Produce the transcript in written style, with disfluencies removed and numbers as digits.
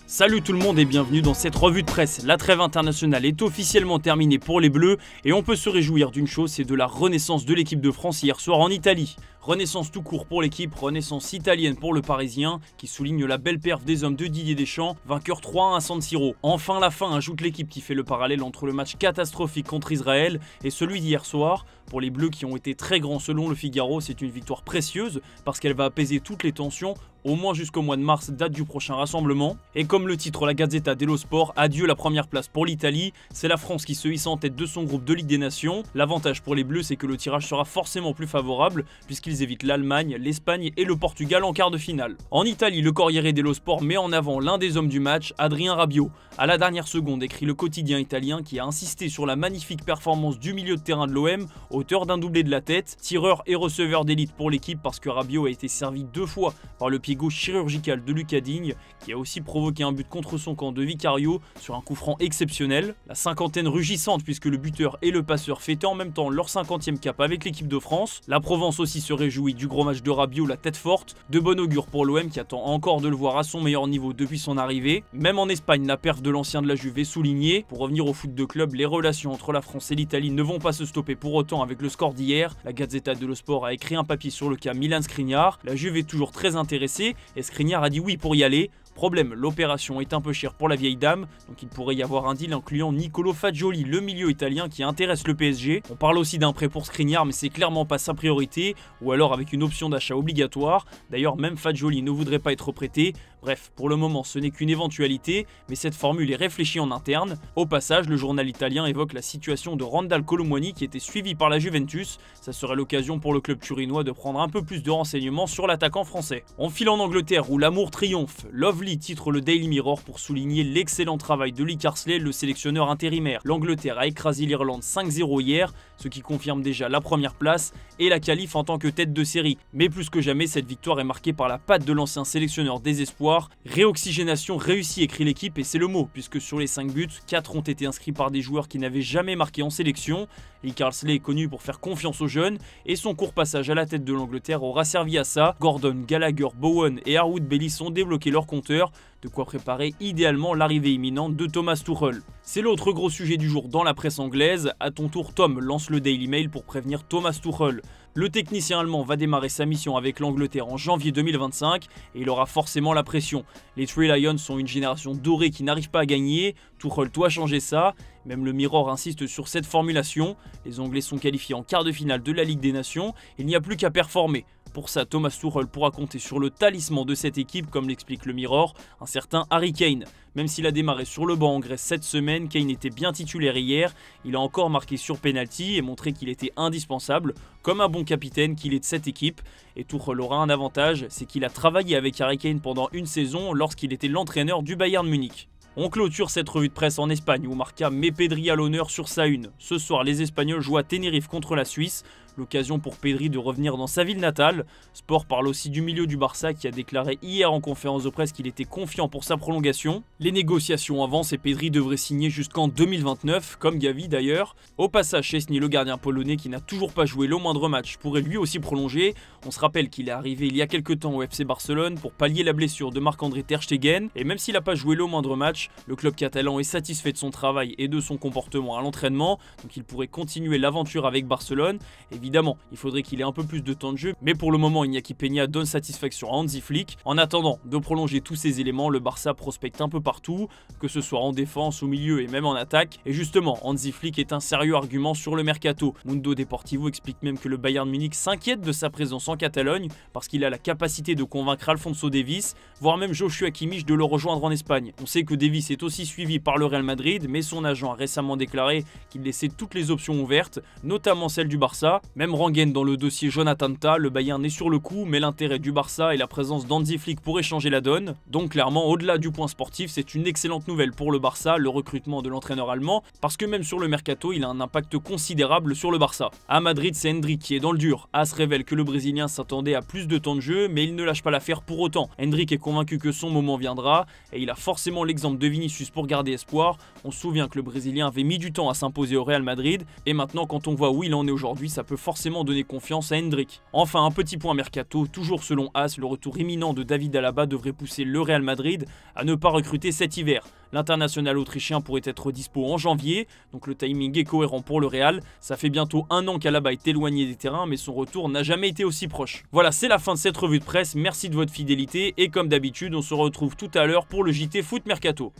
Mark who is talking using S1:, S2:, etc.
S1: Salut tout le monde et bienvenue dans cette revue de presse. La trêve internationale est officiellement terminée pour les Bleus et on peut se réjouir d'une chose, c'est de la renaissance de l'équipe de France hier soir en Italie. Renaissance tout court pour l'équipe, renaissance italienne pour le Parisien qui souligne la belle perf des hommes de Didier Deschamps, vainqueur 3-1 à San Siro. Enfin la fin, ajoute l'équipe qui fait le parallèle entre le match catastrophique contre Israël et celui d'hier soir. Pour les Bleus qui ont été très grands selon le Figaro, c'est une victoire précieuse parce qu'elle va apaiser toutes les tensions, au moins jusqu'au mois de mars, date du prochain rassemblement. Et comme le titre la Gazzetta dello Sport, adieu la première place pour l'Italie, c'est la France qui se hisse en tête de son groupe de Ligue des Nations. L'avantage pour les Bleus, c'est que le tirage sera forcément plus favorable puisqu'ils évitent l'Allemagne, l'Espagne et le Portugal en quart de finale. En Italie, le Corriere dello Sport met en avant l'un des hommes du match, Adrien Rabiot. À la dernière seconde, écrit le quotidien italien qui a insisté sur la magnifique performance du milieu de terrain de l'OM, auteur d'un doublé de la tête, tireur et receveur d'élite pour l'équipe parce que Rabiot a été servi 2 fois par le pied gauche chirurgical de Lucas Digne, qui a aussi provoqué un but contre son camp de Vicario sur un coup franc exceptionnel. La cinquantaine rugissante puisque le buteur et le passeur fêtaient en même temps leur 50e cap avec l'équipe de France. La Provence aussi se réjouit du gros match de Rabiot, la tête forte, de bon augure pour l'OM qui attend encore de le voir à son meilleur niveau depuis son arrivée. Même en Espagne, la perf de l'ancien de la Juve est soulignée. Pour revenir au foot de club, les relations entre la France et l'Italie ne vont pas se stopper pour autant avec le score d'hier. La Gazzetta dello Sport a écrit un papier sur le cas Milan Skriniar. La Juve est toujours très intéressée et Skriniar a dit oui pour y aller. Problème, l'opération est un peu chère pour la vieille dame, donc il pourrait y avoir un deal incluant Nicolo Fagioli, le milieu italien qui intéresse le PSG. On parle aussi d'un prêt pour Skriniar, mais c'est clairement pas sa priorité, ou alors avec une option d'achat obligatoire. D'ailleurs, même Fagioli ne voudrait pas être prêté. Bref, pour le moment, ce n'est qu'une éventualité, mais cette formule est réfléchie en interne. Au passage, le journal italien évoque la situation de Randal Kolo Muani qui était suivi par la Juventus. Ça serait l'occasion pour le club turinois de prendre un peu plus de renseignements sur l'attaquant français. On file en Angleterre où l'amour triomphe. Lovely titre le Daily Mirror pour souligner l'excellent travail de Lee Carsley, le sélectionneur intérimaire. L'Angleterre a écrasé l'Irlande 5-0 hier, ce qui confirme déjà la première place et la qualif en tant que tête de série. Mais plus que jamais, cette victoire est marquée par la patte de l'ancien sélectionneur des espoirs. Réoxygénation réussie, écrit l'équipe, et c'est le mot, puisque sur les 5 buts, 4 ont été inscrits par des joueurs qui n'avaient jamais marqué en sélection. Lee Carsley est connu pour faire confiance aux jeunes, et son court passage à la tête de l'Angleterre aura servi à ça. Gordon, Gallagher, Bowen et Harwood Bellis ont débloqué leur compteur, de quoi préparer idéalement l'arrivée imminente de Thomas Tuchel. C'est l'autre gros sujet du jour dans la presse anglaise. À ton tour, Tom lance le Daily Mail pour prévenir Thomas Tuchel. Le technicien allemand va démarrer sa mission avec l'Angleterre en janvier 2025 et il aura forcément la pression. Les Three Lions sont une génération dorée qui n'arrive pas à gagner. Tuchel doit changer ça. Même le Mirror insiste sur cette formulation. Les Anglais sont qualifiés en quart de finale de la Ligue des Nations. Il n'y a plus qu'à performer. Pour ça, Thomas Tuchel pourra compter sur le talisman de cette équipe, comme l'explique le Mirror, un certain Harry Kane. Même s'il a démarré sur le banc en Grèce cette semaine, Kane était bien titulaire hier. Il a encore marqué sur penalty et montré qu'il était indispensable, comme un bon capitaine qu'il est de cette équipe. Et Tuchel aura un avantage, c'est qu'il a travaillé avec Harry Kane pendant une saison lorsqu'il était l'entraîneur du Bayern Munich. On clôture cette revue de presse en Espagne où Marca met Pedri à l'honneur sur sa une. Ce soir, les Espagnols jouent à Tenerife contre la Suisse. L'occasion pour Pedri de revenir dans sa ville natale. Sport parle aussi du milieu du Barça qui a déclaré hier en conférence de presse qu'il était confiant pour sa prolongation. Les négociations avancent et Pedri devrait signer jusqu'en 2029, comme Gavi d'ailleurs. Au passage, Szczęsny, le gardien polonais qui n'a toujours pas joué le moindre match, pourrait lui aussi prolonger. On se rappelle qu'il est arrivé il y a quelques temps au FC Barcelone pour pallier la blessure de Marc-André Ter Stegen. Et même s'il n'a pas joué le moindre match, le club catalan est satisfait de son travail et de son comportement à l'entraînement. Donc il pourrait continuer l'aventure avec Barcelone. Évidemment, il faudrait qu'il ait un peu plus de temps de jeu, mais pour le moment, Iñaki Peña donne satisfaction à Hansi Flick. En attendant de prolonger tous ces éléments, le Barça prospecte un peu partout, que ce soit en défense, au milieu et même en attaque. Et justement, Hansi Flick est un sérieux argument sur le mercato. Mundo Deportivo explique même que le Bayern Munich s'inquiète de sa présence en Catalogne parce qu'il a la capacité de convaincre Alphonso Davies, voire même Joshua Kimmich de le rejoindre en Espagne. On sait que Davies est aussi suivi par le Real Madrid, mais son agent a récemment déclaré qu'il laissait toutes les options ouvertes, notamment celle du Barça. Même rengaine dans le dossier Jonathan Tah, le Bayern est sur le coup, mais l'intérêt du Barça et la présence d'Hansi Flick pourraient changer la donne. Donc clairement, au-delà du point sportif, c'est une excellente nouvelle pour le Barça, le recrutement de l'entraîneur allemand, parce que même sur le mercato, il a un impact considérable sur le Barça. À Madrid, c'est Endrick qui est dans le dur. AS révèle que le Brésilien s'attendait à plus de temps de jeu, mais il ne lâche pas l'affaire pour autant. Endrick est convaincu que son moment viendra, et il a forcément l'exemple de Vinicius pour garder espoir. On se souvient que le Brésilien avait mis du temps à s'imposer au Real Madrid, et maintenant quand on voit où il en est aujourd'hui, ça peut forcément donner confiance à Endrick. Enfin, un petit point mercato, toujours selon AS, le retour imminent de David Alaba devrait pousser le Real Madrid à ne pas recruter cet hiver. L'international autrichien pourrait être dispo en janvier, donc le timing est cohérent pour le Real. Ça fait bientôt un an qu'Alaba est éloigné des terrains, mais son retour n'a jamais été aussi proche. Voilà, c'est la fin de cette revue de presse, merci de votre fidélité, et comme d'habitude, on se retrouve tout à l'heure pour le JT Foot Mercato.